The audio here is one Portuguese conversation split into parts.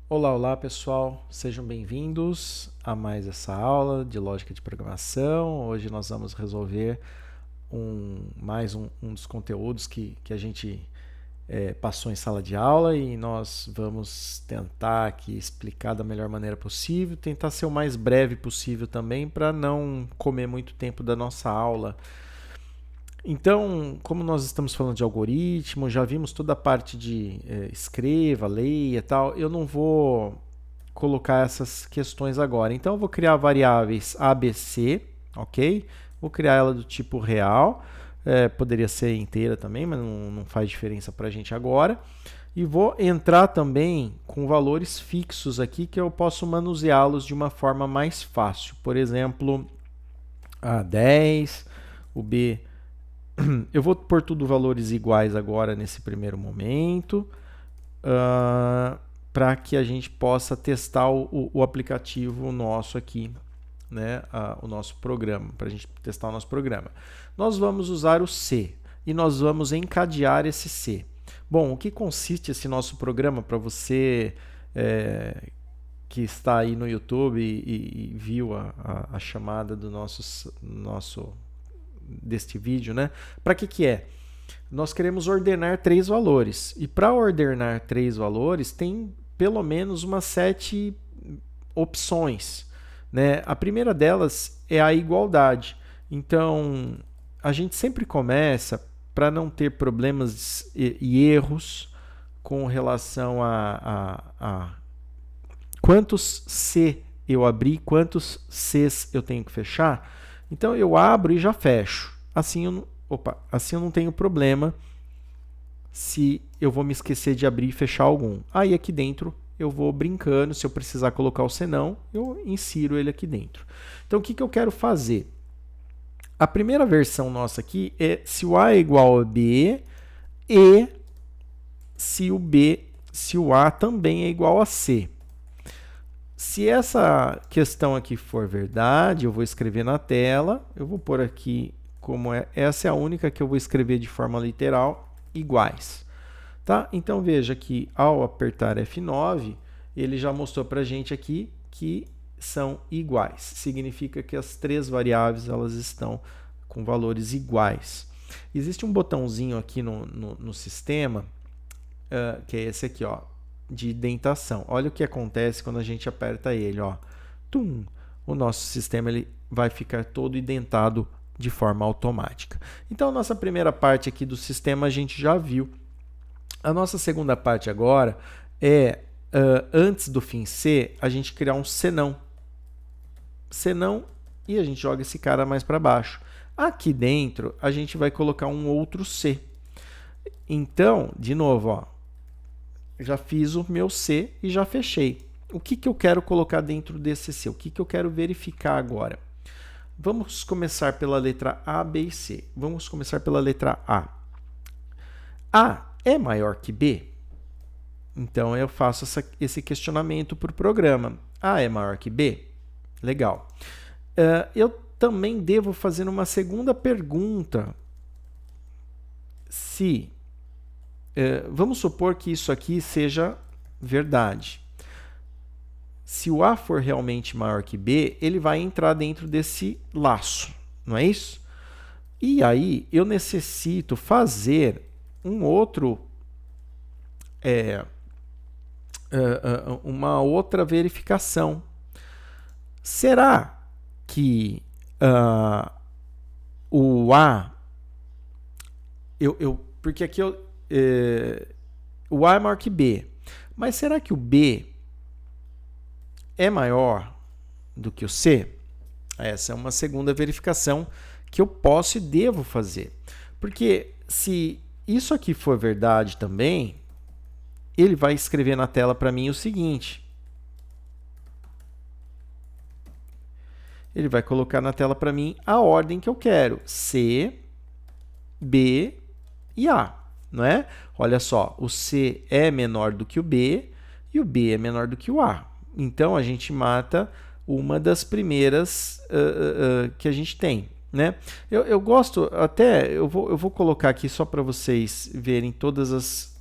Olá, olá pessoal, sejam bem-vindos a mais essa aula de lógica de programação. Hoje nós vamos resolver mais um dos conteúdos que a gente passou em sala de aula e nós vamos tentar aqui explicar da melhor maneira possível, tentar ser o mais breve possível também para não comer muito tempo da nossa aula. Então, como nós estamos falando de algoritmo, já vimos toda a parte de escreva, leia e tal, eu não vou colocar essas questões agora. Então, eu vou criar variáveis ABC, ok? Vou criar ela do tipo real, poderia ser inteira também, mas não faz diferença para a gente agora. E vou entrar também com valores fixos aqui que eu posso manuseá-los de uma forma mais fácil. Por exemplo, a 10, o B. Eu vou pôr tudo valores iguais agora nesse primeiro momento, para que a gente possa testar o aplicativo nosso aqui, né? O nosso programa, para a gente testar o nosso programa. Nós vamos usar o C e nós vamos encadear esse C. Bom, o que consiste esse nosso programa para você que está aí no YouTube e viu a chamada do nosso deste vídeo, né? Para que é? Nós queremos ordenar 3 valores. E para ordenar 3 valores, tem pelo menos umas 7 opções, né? A primeira delas é a igualdade. Então, a gente sempre começa para não ter problemas e erros com relação a quantos C eu abri, quantos Cs eu tenho que fechar. Então eu abro e já fecho. Assim eu não tenho problema se eu vou me esquecer de abrir e fechar algum. Aí aqui dentro eu vou brincando, se eu precisar colocar o senão, eu insiro ele aqui dentro. Então o que eu quero fazer? A primeira versão nossa aqui é se o A é igual a B e se o A também é igual a C. Se essa questão aqui for verdade, eu vou escrever na tela, eu vou pôr aqui como essa é a única que eu vou escrever de forma literal, iguais. Tá? Então veja que ao apertar F9, ele já mostrou para a gente aqui que são iguais. Significa que as 3 variáveis elas estão com valores iguais. Existe um botãozinho aqui no sistema, que é esse aqui, ó, de indentação. Olha o que acontece quando a gente aperta ele, ó. Tum, o nosso sistema ele vai ficar todo indentado de forma automática. Então, a nossa primeira parte aqui do sistema a gente já viu. A nossa segunda parte agora é, antes do fim C, a gente criar um senão. Senão, e a gente joga esse cara mais para baixo. Aqui dentro, a gente vai colocar um outro C. Então, de novo, ó, já fiz o meu C e já fechei. O que eu quero colocar dentro desse C? O que eu quero verificar agora? Vamos começar pela letra A, B e C. Vamos começar pela letra A. A é maior que B? Então, eu faço esse questionamento para o programa. A é maior que B? Legal. Eu também devo fazer uma segunda pergunta. Se vamos supor que isso aqui seja verdade. Se o A for realmente maior que B, ele vai entrar dentro desse laço, não é isso? E aí eu necessito fazer uma outra verificação. Será que o A, porque aqui o A é maior que B. Mas será que o B é maior do que o C? Essa é uma segunda verificação que eu posso e devo fazer. Porque se isso aqui for verdade também, ele vai escrever na tela para mim o seguinte. Ele vai colocar na tela para mim a ordem que eu quero. C, B e A. Não é? Olha só, o C é menor do que o B e o B é menor do que o A. Então, a gente mata uma das primeiras que a gente tem. Né? Eu gosto, até, eu vou colocar aqui só para vocês verem todas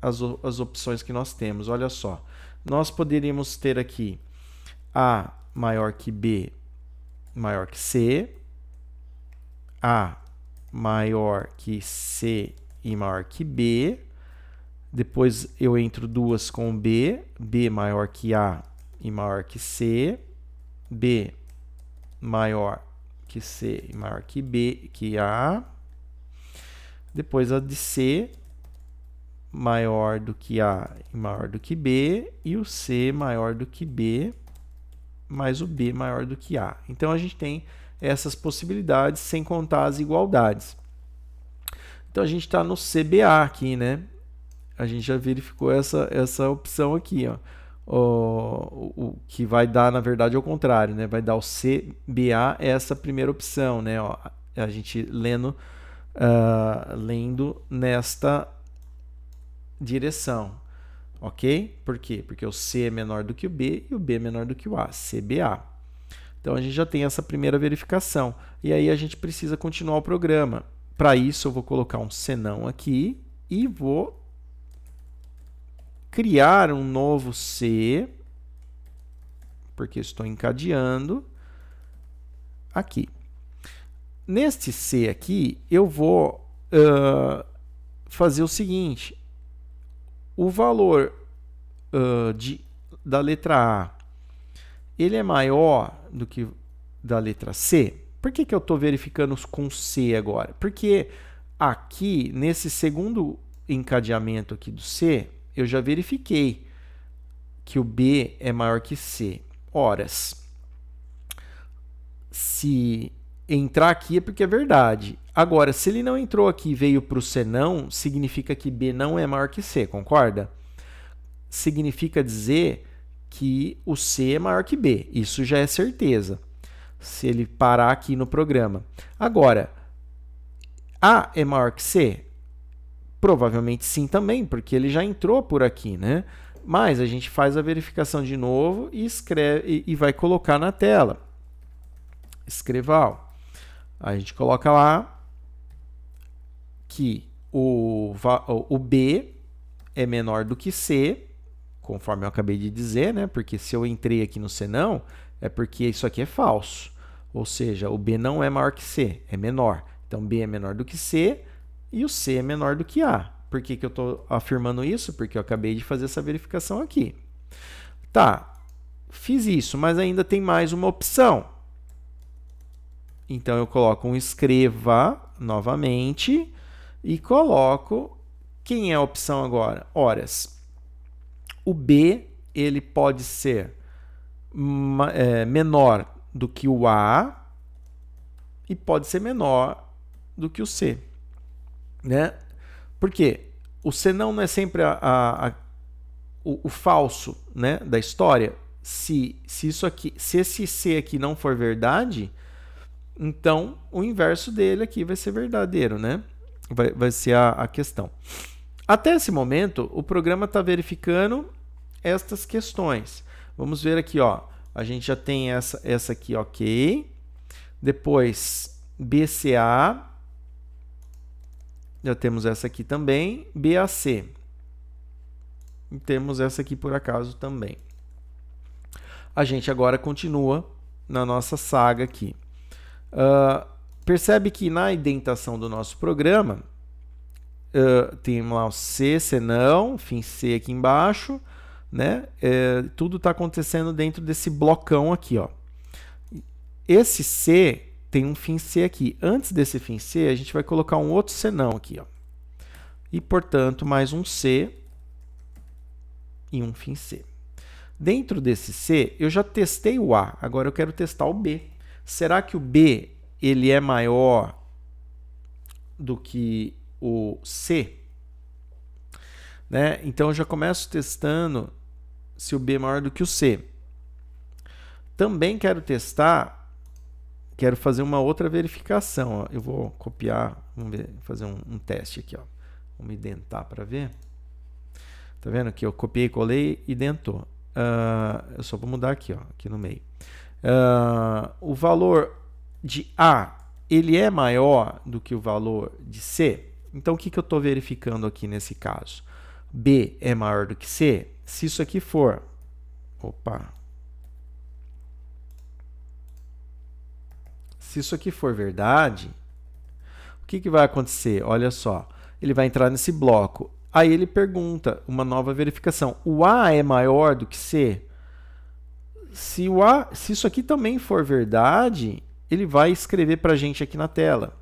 as opções que nós temos. Olha só, nós poderíamos ter aqui A maior que B maior que C, A maior que C e maior que B, depois eu entro duas com B, B maior que A e maior que C, B maior que C e maior que B, que A, depois a de C maior do que A e maior do que B, e o C maior do que B, mais o B maior do que A. Então, a gente tem essas possibilidades, sem contar as igualdades. Então, a gente está no CBA aqui, né? A gente já verificou essa opção aqui, ó. O que vai dar, na verdade, ao contrário, né? Vai dar o CBA, essa primeira opção, né? Ó, a gente lendo nesta direção, ok? Por quê? Porque o C é menor do que o B e o B é menor do que o A, CBA. Então, a gente já tem essa primeira verificação. E aí, a gente precisa continuar o programa. Para isso, eu vou colocar um senão aqui e vou criar um novo C, porque estou encadeando aqui. Neste C aqui, eu vou fazer o seguinte. O valor da letra A, ele é maior do que da letra C? Por que eu estou verificando com C agora? Porque aqui, nesse segundo encadeamento aqui do C, eu já verifiquei que o B é maior que C. Horas. Se entrar aqui é porque é verdade. Agora, se ele não entrou aqui e veio para o C não, significa que B não é maior que C, concorda? Significa dizer que o C é maior que B. Isso já é certeza, se ele parar aqui no programa. Agora, A é maior que C? Provavelmente sim também, porque ele já entrou por aqui, né? Mas a gente faz a verificação de novo e escreve e vai colocar na tela. Escreval. A gente coloca lá que o B é menor do que C, conforme eu acabei de dizer, né? Porque se eu entrei aqui no C não, é porque isso aqui é falso. Ou seja, o B não é maior que C, é menor. Então, B é menor do que C e o C é menor do que A. Por que eu estou afirmando isso? Porque eu acabei de fazer essa verificação aqui. Tá, fiz isso, mas ainda tem mais uma opção. Então, eu coloco um escreva novamente e coloco quem é a opção agora? Horas. O B ele pode ser menor do que o A e pode ser menor do que o C, né? Por quê? O C não é sempre o falso, né, da história. Se esse C aqui não for verdade, então o inverso dele aqui vai ser verdadeiro, né? Vai ser a questão. Até esse momento, o programa está verificando estas questões. Vamos ver aqui, ó. A gente já tem essa aqui, ok. Depois, BCA. Já temos essa aqui também. BAC. E temos essa aqui por acaso também. A gente agora continua na nossa saga aqui. Percebe que na indentação do nosso programa, tem lá o C, senão, fim C aqui embaixo, né? Tudo está acontecendo dentro desse blocão aqui, ó. Esse C tem um fim C aqui. Antes desse fim C, a gente vai colocar um outro senão aqui, ó. E, portanto, mais um C e um fim C. Dentro desse C, eu já testei o A, agora eu quero testar o B. Será que o B ele é maior do que o C? Né? Então, eu já começo testando se o B é maior do que o C. Também quero testar, quero fazer uma outra verificação. Ó. Eu vou copiar, vamos ver, fazer um teste aqui. Ó. Vamos identar para ver. Tá vendo que eu copiei, colei, identou. Eu só vou mudar aqui, ó, aqui no meio. O valor de A, ele é maior do que o valor de C? Então, o que eu estou verificando aqui nesse caso? B é maior do que C? Se isso aqui for Opa. Se isso aqui for verdade, o que vai acontecer? Olha só, ele vai entrar nesse bloco. Aí ele pergunta uma nova verificação. O A é maior do que C? Se isso aqui também for verdade, ele vai escrever para a gente aqui na tela.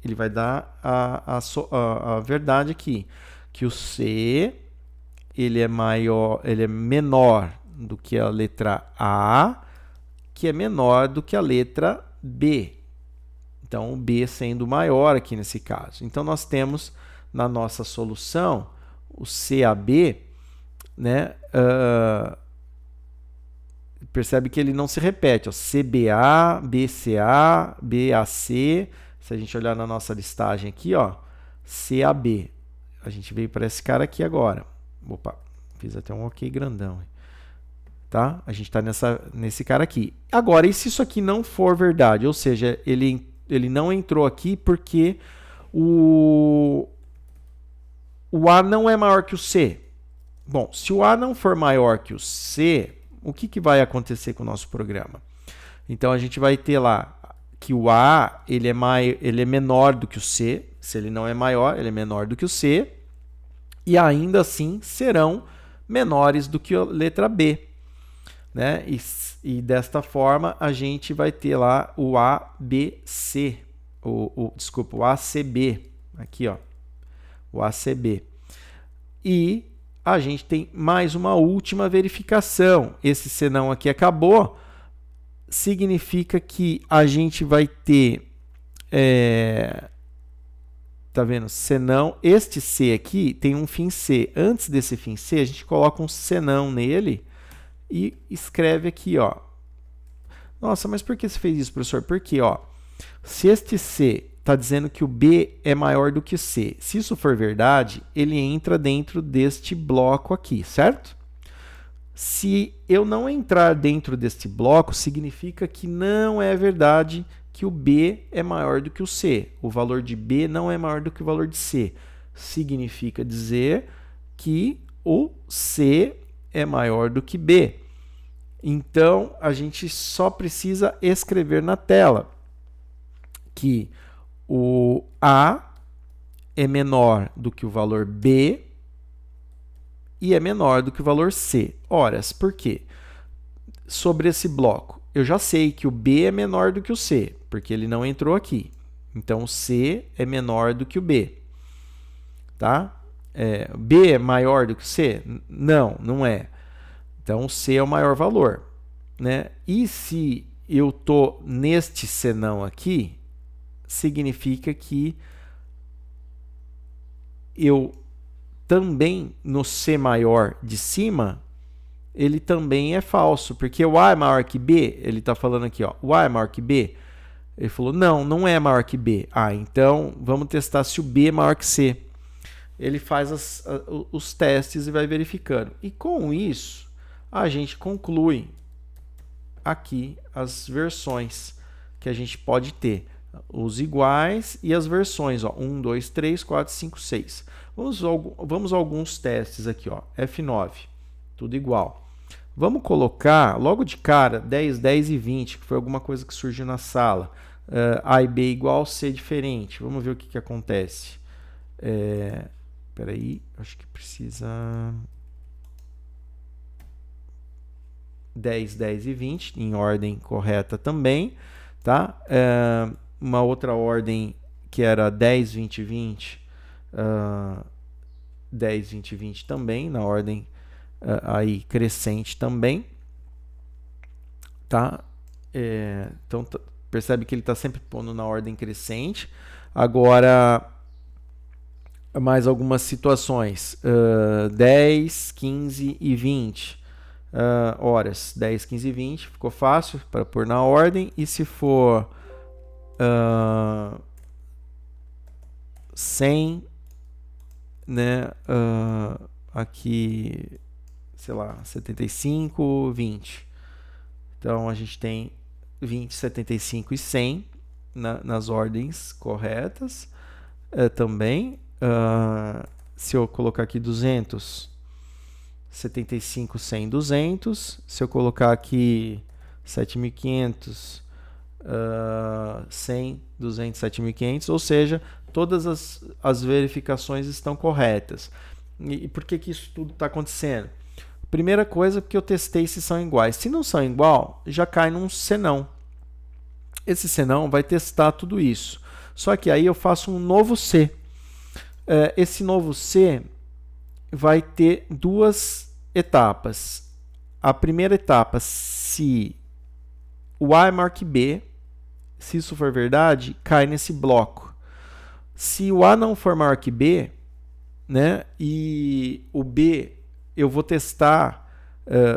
Ele vai dar a verdade aqui, que o C ele é menor do que a letra A, que é menor do que a letra B. Então, o B sendo maior aqui nesse caso. Então, nós temos na nossa solução o CAB, né? Percebe que ele não se repete. Ó, CBA, BCA, BAC. Se a gente olhar na nossa listagem aqui, ó, CAB. A gente veio para esse cara aqui agora. Opa, fiz até um OK grandão. Tá? A gente está nesse cara aqui. Agora, e se isso aqui não for verdade? Ou seja, ele não entrou aqui porque o A não é maior que o C. Bom, se o A não for maior que o C, o que vai acontecer com o nosso programa? Então, a gente vai ter lá que o A ele é menor do que o C. Se ele não é maior, ele é menor do que o C. E ainda assim serão menores do que a letra B. Né? E desta forma a gente vai ter lá o ABC, desculpa, o ACB, aqui ó, o ACB. E a gente tem mais uma última verificação. Esse senão aqui acabou, significa que a gente vai ter, tá vendo? Senão, este C aqui tem um fim C. Antes desse fim C, a gente coloca um senão nele, e escreve aqui, ó. Nossa, mas por que você fez isso, professor? Porque, ó, se este C está dizendo que o B é maior do que o C, se isso for verdade, ele entra dentro deste bloco aqui, certo? Se eu não entrar dentro deste bloco, significa que não é verdade que o B é maior do que o C. O valor de B não é maior do que o valor de C. Significa dizer que o C é maior do que B. Então, a gente só precisa escrever na tela que o A é menor do que o valor B e é menor do que o valor C. Ora, por quê? Sobre esse bloco, eu já sei que o B é menor do que o C, porque ele não entrou aqui. Então, o C é menor do que o B. Tá? B é maior do que o C? Não, não é. Então, o C é o maior valor. Né? E se eu estou neste senão aqui, significa que eu também, no C maior de cima, ele também é falso, porque o A é maior que B, ele está falando aqui, ó, o A é maior que B. Ele falou, não, não é maior que B. Ah, então vamos testar se o B é maior que C. Ele faz os testes e vai verificando. E com isso, a gente conclui aqui as versões que a gente pode ter. Os iguais e as versões, ó, 1, 2, 3, 4, 5, 6. Vamos a alguns testes aqui, ó, F9, tudo igual. Vamos colocar logo de cara 10, 10 e 20, que foi alguma coisa que surgiu na sala. A e B igual, C diferente. Vamos ver o que acontece. Espera aí, acho que precisa 10, 10 e 20, em ordem correta também. Tá? Uma outra ordem que era 10, 20, 20, 10, 20, 20 também, na ordem aí crescente também. Tá? Então, percebe que ele está sempre pondo na ordem crescente. Agora, mais algumas situações. 10, 15 e 20. Horas. 10, 15 e 20. Ficou fácil para pôr na ordem. E se for 100, né? Aqui, sei lá, 75, 20. Então, a gente tem 20, 75 e 100 nas ordens corretas. Também, se eu colocar aqui 200, 75, 100, 200. Se eu colocar aqui 7.500, 100, 200, 7.500, ou seja, todas as verificações estão corretas. E por que isso tudo está acontecendo? Primeira coisa, porque eu testei se são iguais. Se não são igual, já cai num senão. Esse senão vai testar tudo isso. Só que aí eu faço um novo C. Esse novo C vai ter duas etapas. A primeira etapa, se o A é maior que B, se isso for verdade, cai nesse bloco. Se o A não for maior que B, né, e o B eu vou testar,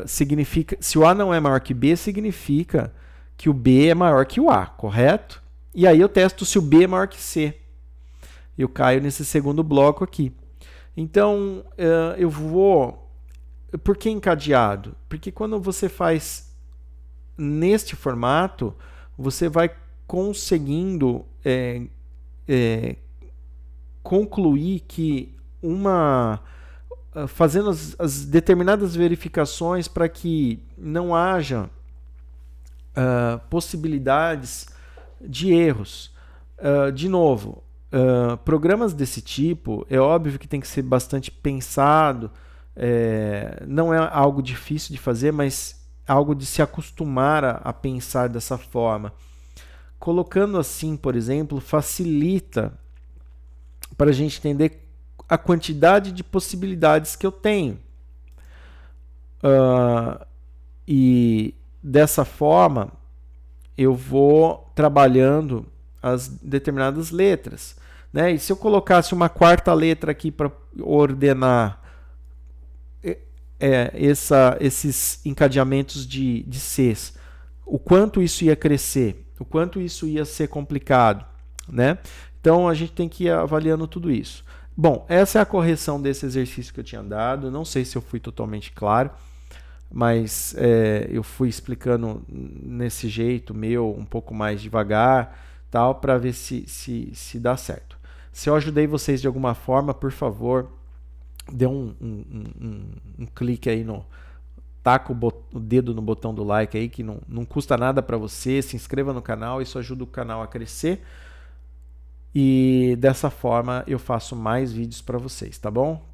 significa, se o A não é maior que B, significa que o B é maior que o A, correto? E aí eu testo se o B é maior que C. Eu caio nesse segundo bloco aqui. Então, eu vou... Por que encadeado? Porque quando você faz neste formato, você vai conseguindo concluir que fazendo as determinadas verificações para que não haja possibilidades de erros. De novo, programas desse tipo, é óbvio que tem que ser bastante pensado, não é algo difícil de fazer, mas algo de se acostumar a pensar dessa forma. Colocando assim, por exemplo, facilita para a gente entender a quantidade de possibilidades que eu tenho. E dessa forma, eu vou trabalhando as determinadas letras, né? E se eu colocasse uma quarta letra aqui para ordenar esses encadeamentos de Cs, o quanto isso ia crescer, o quanto isso ia ser complicado, né? Então a gente tem que ir avaliando tudo isso. Bom, essa é a correção desse exercício que eu tinha dado. Não sei se eu fui totalmente claro, mas eu fui explicando nesse jeito meu, um pouco mais devagar, tal, para ver se dá certo. Se eu ajudei vocês de alguma forma, por dê um clique aí taca o dedo no botão do like aí, que não custa nada para você, se inscreva no canal, isso ajuda o canal a crescer. E dessa forma eu faço mais vídeos para vocês, tá bom?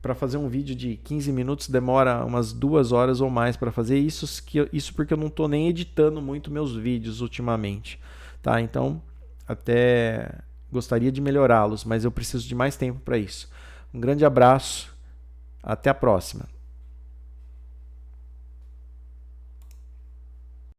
Para fazer um vídeo de 15 minutos demora umas 2 horas ou mais para fazer isso porque eu não estou nem editando muito meus vídeos ultimamente, tá? Então até gostaria de melhorá-los, mas eu preciso de mais tempo para isso. Um grande abraço, até a próxima.